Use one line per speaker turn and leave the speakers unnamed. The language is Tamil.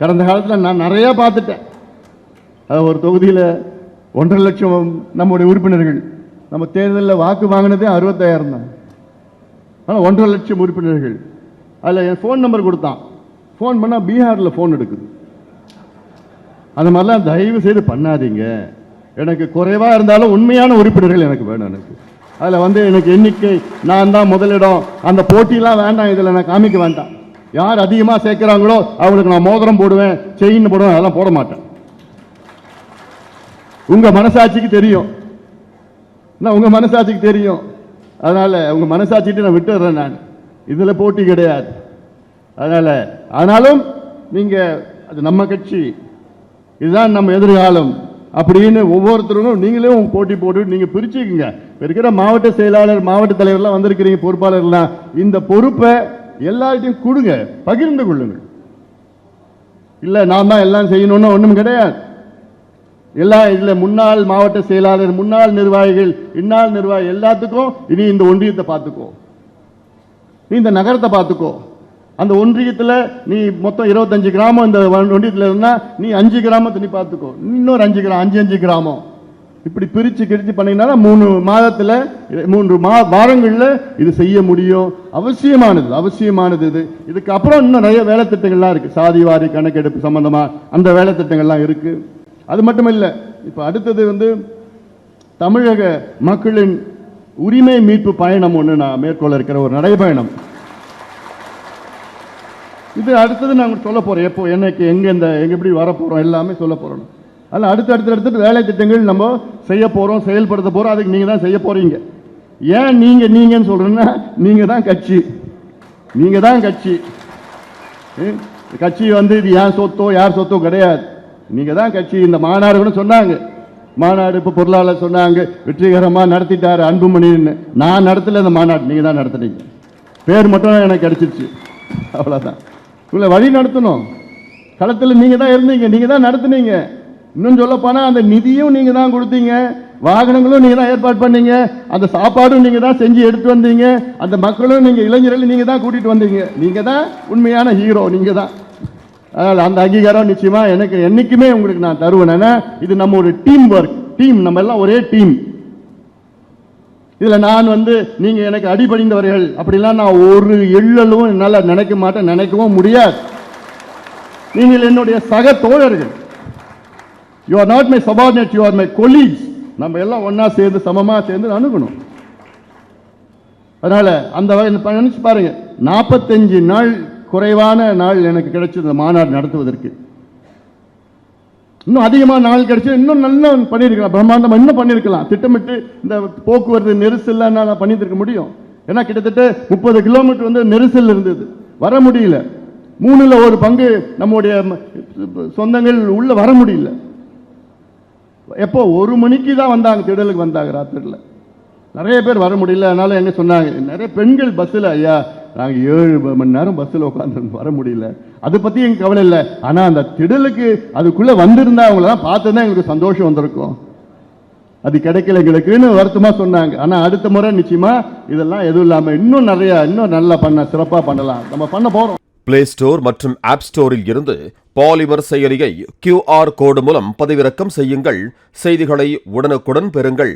கடந்த காலத்தில் நான் நிறையா பார்த்துட்டேன். ஒரு தொகுதியில் 1.5 லட்சம் நம்முடைய உறுப்பினர்கள், நம்ம தேர்தலில் வாக்கு வாங்கினதே 65,000 தான். ஆனால் 1.5 லட்சம் உறுப்பினர்கள். அதில் என் ஃபோன் நம்பர் கொடுத்தான். ஃபோன் பண்ணால் பீகாரில் ஃபோன் எடுக்குது. அந்த மாதிரிலாம் தயவு செய்து பண்ணாதீங்க. எனக்கு குறைவாக இருந்தாலும் உண்மையான உறுப்பினர்கள் எனக்கு வேணும். எனக்கு அதில் எனக்கு எண்ணிக்கை, நான் தான் முதலிடம், அந்த போட்டிலாம் வேண்டாம். இதில் நான் காமிக்க வேண்டாம். யார் அதிகமாக சேர்க்கிறாங்களோ அவங்களுக்கு நான் மோதிரம் போடுவேன், செயின் போடுவேன், அதெல்லாம் போட மாட்டேன். உங்க மனசாட்சிக்கு தெரியும், உங்க மனசாட்சிக்கு தெரியும். அதனால உங்க மனசாட்சிட்டு நான் விட்டுறேன். நான் இதுல போட்டி கிடையாது. அதனால ஆனாலும் நீங்க அது நம்ம கட்சி, இதுதான் நம்ம எதிர்காலம் அப்படின்னு ஒவ்வொருத்தரும் நீங்களே உங்க போட்டி போட்டு நீங்க பிரிச்சுக்குங்க. இருக்கிற மாவட்ட செயலாளர், மாவட்ட தலைவர்லாம் வந்திருக்கிறீங்க, பொறுப்பாளர்லாம், இந்த பொறுப்பை எல்லார்ட்டையும் கொடுங்க, பகிர்ந்து கொள்ளுங்கள். இல்ல நான் தான் எல்லாம் செய்யணும்னு ஒண்ணும் கிடையாது. எல்லாம் இதுல முன்னாள் மாவட்ட செயலாளர், முன்னாள் நிர்வாகிகள், இந்நாள் நிர்வாகி எல்லாத்துக்கும் இனி இந்த ஒன்றியத்தை பார்த்துக்கோ, நீ இந்த நகரத்தை பார்த்துக்கோ. அந்த ஒன்றியத்தில் நீ மொத்தம் 25 கிராமம் இந்த ஒன்றியத்தில் இருந்தா நீ 5 கிராமத்தை நீ பார்த்துக்கோ, இன்னொரு 5 கிராமம் இப்படி பிரிச்சு கிரிச்சு பண்ணீங்கன்னா 3 மாதத்தில் 3 வாரங்களில் இது செய்ய முடியும். அவசியமானது இது. இதுக்கு அப்புறம் இன்னும் நிறைய வேலை திட்டங்கள்லாம் இருக்கு. சாதிவாரி கணக்கெடுப்பு சம்பந்தமா அந்த வேலை திட்டங்கள்லாம் இருக்கு. அது மட்டும் இல்லை, இப்ப அடுத்தது தமிழக மக்களின் உரிமை மீட்பு பயணம் ஒன்று நான் மேற்கொள்ள இருக்கிற ஒரு நடைபயணம். இது அடுத்தது நாங்கள் சொல்ல போறோம். எப்போ என்னைக்கு எங்க எப்படி வரப்போறோம் எல்லாமே சொல்ல போறோம். அதனால அடுத்து வேலை திட்டங்கள் நம்ம செய்ய போறோம், செயல்படுத்த போறோம். அதுக்கு நீங்க தான் செய்ய போறீங்க. ஏன் நீங்கன்னு சொல்றேன்னா, நீங்க தான் கட்சி. கட்சி இது ஏன் சொத்தோ யார் சொத்தோ கிடையாது. நீங்க தான் கட்சி. இந்த மாநாடு கூட சொன்னாங்க, மாநாடு இப்ப பொருளாளர் சொன்னாங்க வெற்றிகரமா நடத்திட்டாரு அன்புமணின்னு. நான் நடத்தல இந்த மாநாடு, நீங்க தான் நடத்துறீங்க. பேர் மட்டும் எனக்கு கிடைச்சிருச்சு, அவ்வளவுதான். உங்களை வழி நடத்தணும். களத்தில் நீங்க தான் இருந்தீங்க, நீங்க தான் நடத்துனீங்க. இன்னும் சொல்ல போனா அந்த நிதியும் நீங்க தான் கொடுத்தீங்க, வாகனங்களும் நீங்க தான் ஏற்பாடு பண்ணீங்க, அந்த சாப்பாடும் நீங்க தான் செஞ்சு எடுத்து வந்தீங்க, அந்த மக்களும் நீங்க இளைஞர்கள் நீங்க தான் கூட்டிட்டு வந்தீங்க. நீங்க தான் உண்மையான ஹீரோ, நீங்க தான். அதனால அந்த அங்கீகாரம் நிச்சயமா எனக்கு என்னைக்குமே உங்களுக்கு நான் தருவேன். இது நம்ம ஒரு டீம் ஒர்க், நம்ம எல்லாம் ஒரே டீம். இதுல நான் நீங்க எனக்கு அடிபணிந்தவர்கள் அப்படிலாம் நான் ஒரு எள்ளளவும் என்னால நினைக்க மாட்டேன், நினைக்கவும் முடியாது. நீங்கள் என்னுடைய சக தோழர்கள். You are not my subordinate, you are my colleagues. நம்ம எல்லாம் ஒன்னா சேர்ந்து சமமா சேர்ந்து அணுகணும். அதனால அந்த நினைச்சு பாருங்க, 45 நாள் குறைவான நாள் எனக்கு கிடைச்சது மாநாடு நடத்துவதற்கு. இன்னும் அதிகமான நாள் கிடைச்சு இன்னும் நல்லா பண்ணியிருக்கலாம், பிரம்மாண்டமா இன்னும் பண்ணியிருக்கலாம். திட்டமிட்டு இந்த போக்குவரத்து நெரிசல் பண்ணியிருக்க முடியும். ஏன்னா கிட்டத்தட்ட 30 கிலோமீட்டர் நெரிசல் இருந்தது, வர முடியல. 3ல் 1 பங்கு நம்முடைய சொந்தங்கள் உள்ள வர முடியல. எப்போ 1 மணிக்கு தான் வந்தாங்க, திடலுக்கு வந்தாங்க. ராத்திரில நிறைய பேர் வர முடியல. அதனால என்ன சொன்னாங்க, நிறைய பெண்கள் பஸ்ஸில், ஐயா நாங்கள் 7 மணி நேரம் பஸ்ஸில் உட்காந்து வர முடியல, அதை பற்றி எங்களுக்கு கவலை இல்லை. ஆனால் அந்த திடலுக்கு அதுக்குள்ளே வந்திருந்தா அவங்களெல்லாம் பார்த்து தான் எங்களுக்கு சந்தோஷம் வந்திருக்கும். அது கிடைக்கல எங்களுக்குன்னு வருத்தமாக சொன்னாங்க. ஆனால் அடுத்த முறை நிச்சயமா இதெல்லாம் எதுவும் இல்லாமல் இன்னும் நல்லா சிறப்பாக பண்ணலாம், நம்ம பண்ண போகிறோம்.
பிளே ஸ்டோர் மற்றும் ஆப் ஸ்டோரில் இருந்து பாலிமர் செயலியை QR கோடு மூலம் பதிவிறக்கம் செய்யுங்கள். செய்திகளை உடனுக்குடன் பெறுங்கள்.